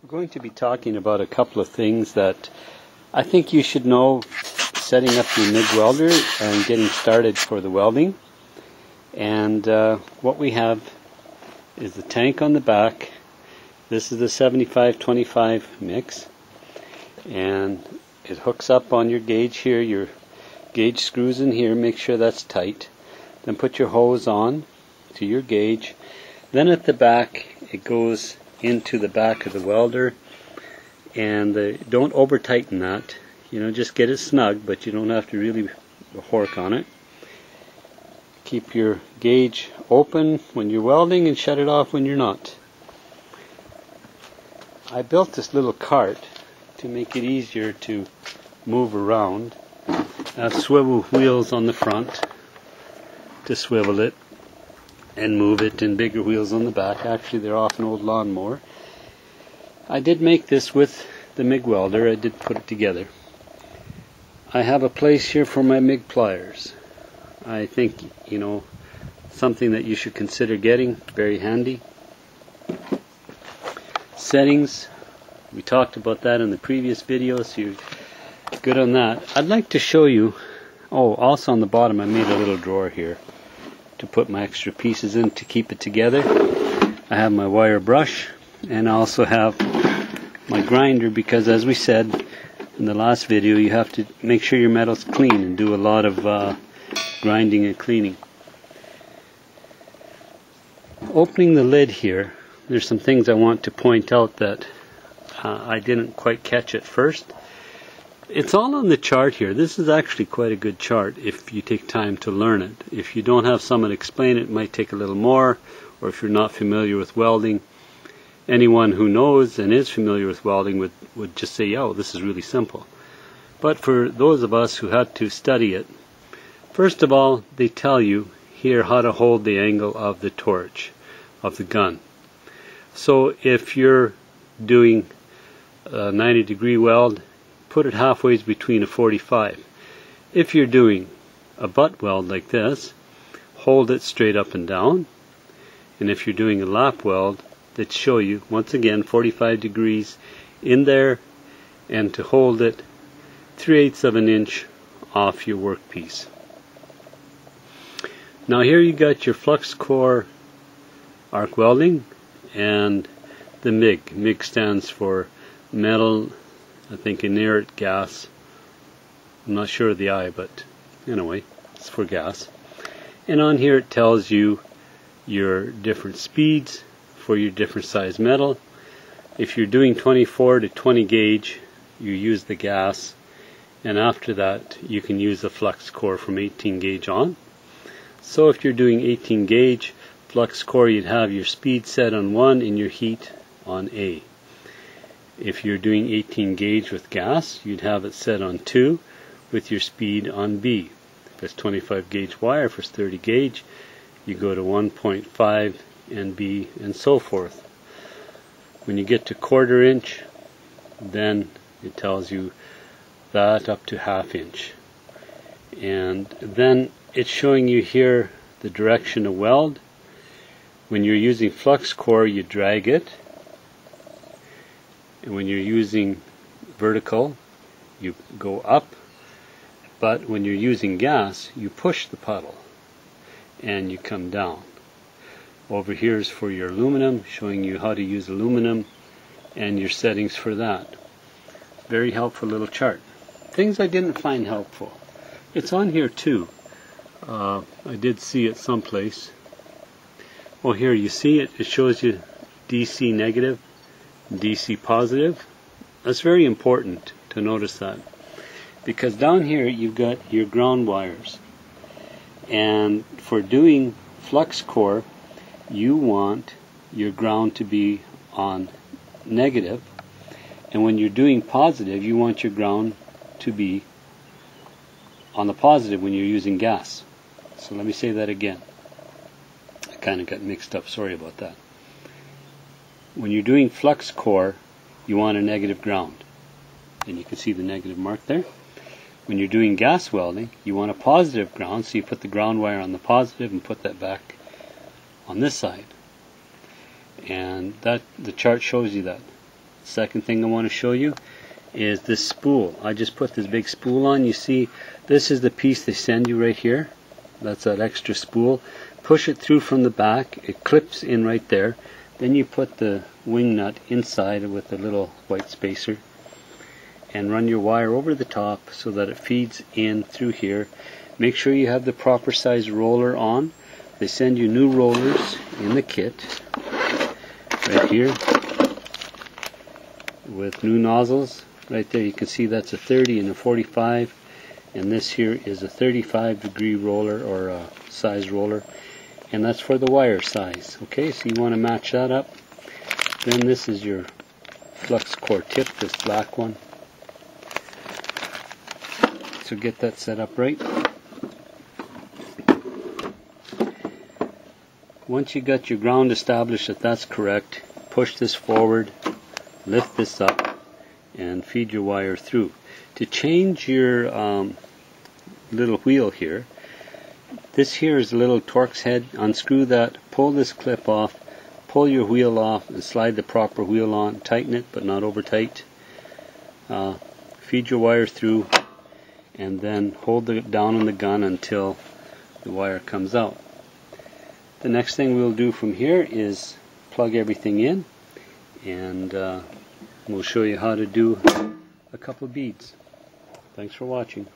We're going to be talking about a couple of things that I think you should know setting up your Mig Welder and getting started for the welding. And what we have is the tank on the back. This is the 75-25 mix, and it hooks up on your gauge here. Your gauge screws in here, make sure that's tight. Then put your hose on to your gauge. Then at the back it goes into the back of the welder, and don't over tighten that, just get it snug, but you don't have to really hork on it. Keep your gauge open when you're welding and shut it off when you're not. I built this little cart to make it easier to move around. I have swivel wheels on the front to swivel it and move it, and bigger wheels on the back. Actually, they're off an old lawnmower. I did make this with the Mig Welder. I did put it together. I have a place here for my MIG pliers. I think, something that you should consider getting. Very handy. Settings. We talked about that in the previous video, so you're good on that. I'd like to show you, also on the bottom I made a little drawer here to put my extra pieces in to keep it together. I have my wire brush, and I also have my grinder, because as we said in the last video, you have to make sure your metal's clean and do a lot of grinding and cleaning. Opening the lid here, there's some things I want to point out that I didn't quite catch at first. It's all on the chart here. This is actually quite a good chart if you take time to learn it. If you don't have someone explain it, it might take a little more, or if you're not familiar with welding. Anyone who knows and is familiar with welding would just say, oh, this is really simple. But for those of us who had to study it, first of all, they tell you here how to hold the angle of the torch of the gun. So if you're doing a 90-degree weld, put it halfway between a 45. If you're doing a butt weld like this, hold it straight up and down. And if you're doing a lap weld, that show you once again 45 degrees in there, and to hold it 3/8 of an inch off your workpiece. Now here you got your flux core arc welding and the MIG. MIG stands for metal, I think, inert gas. I'm not sure of the I, but anyway, it's for gas. And on here it tells you your different speeds for your different size metal. If you're doing 24 to 20 gauge, you use the gas, and after that you can use the flux core from 18 gauge on. So if you're doing 18 gauge flux core, you'd have your speed set on 1 and your heat on A. If you're doing 18 gauge with gas, you'd have it set on 2 with your speed on B. If it's 25 gauge wire, if it's 30 gauge, you go to 1.5 and B, and so forth. When you get to 1/4 inch, then it tells you that up to 1/2 inch. And then it's showing you here the direction of weld. When you're using flux core, you drag it. And when you're using vertical, you go up. But when you're using gas, you push the pedal and you come down. Over here is for your aluminum, showing you how to use aluminum and your settings for that. Very helpful little chart. Things I didn't find helpful. It's on here too. I did see it someplace. Oh, here you see it. It shows you DC negative, DC positive. That's very important to notice that, because down here you've got your ground wires, and for doing flux core you want your ground to be on negative, and when you're doing positive you want your ground to be on the positive when you're using gas. So let me say that again. I kind of got mixed up, sorry about that. When you're doing flux core, you want a negative ground, and you can see the negative mark there. When you're doing gas welding, you want a positive ground, so you put the ground wire on the positive and put that back on this side. And that the chart shows you that. Second thing I want to show you is this spool. I just put this big spool on. You see, this is the piece they send you right here. That's that extra spool. Push it through from the back. It clips in right there. Then you put the wing nut inside with a little white spacer and run your wire over the top so that it feeds in through here. Make sure you have the proper size roller on. They send you new rollers in the kit right here with new nozzles. Right there you can see that's a 30 and a 45, and this here is a 35-degree roller, or a size roller, and that's for the wire size. Okay, so you want to match that up. Then this is your flux core tip, this black one. So get that set up right. Once you got your ground established that that's correct, push this forward, lift this up, and feed your wire through. To change your little wheel here, this here is a little Torx head. Unscrew that, pull this clip off, pull your wheel off, and slide the proper wheel on. Tighten it, but not over tight. Feed your wire through, and then hold it down on the gun until the wire comes out. The next thing we'll do from here is plug everything in, and we'll show you how to do a couple of beads. Thanks for watching.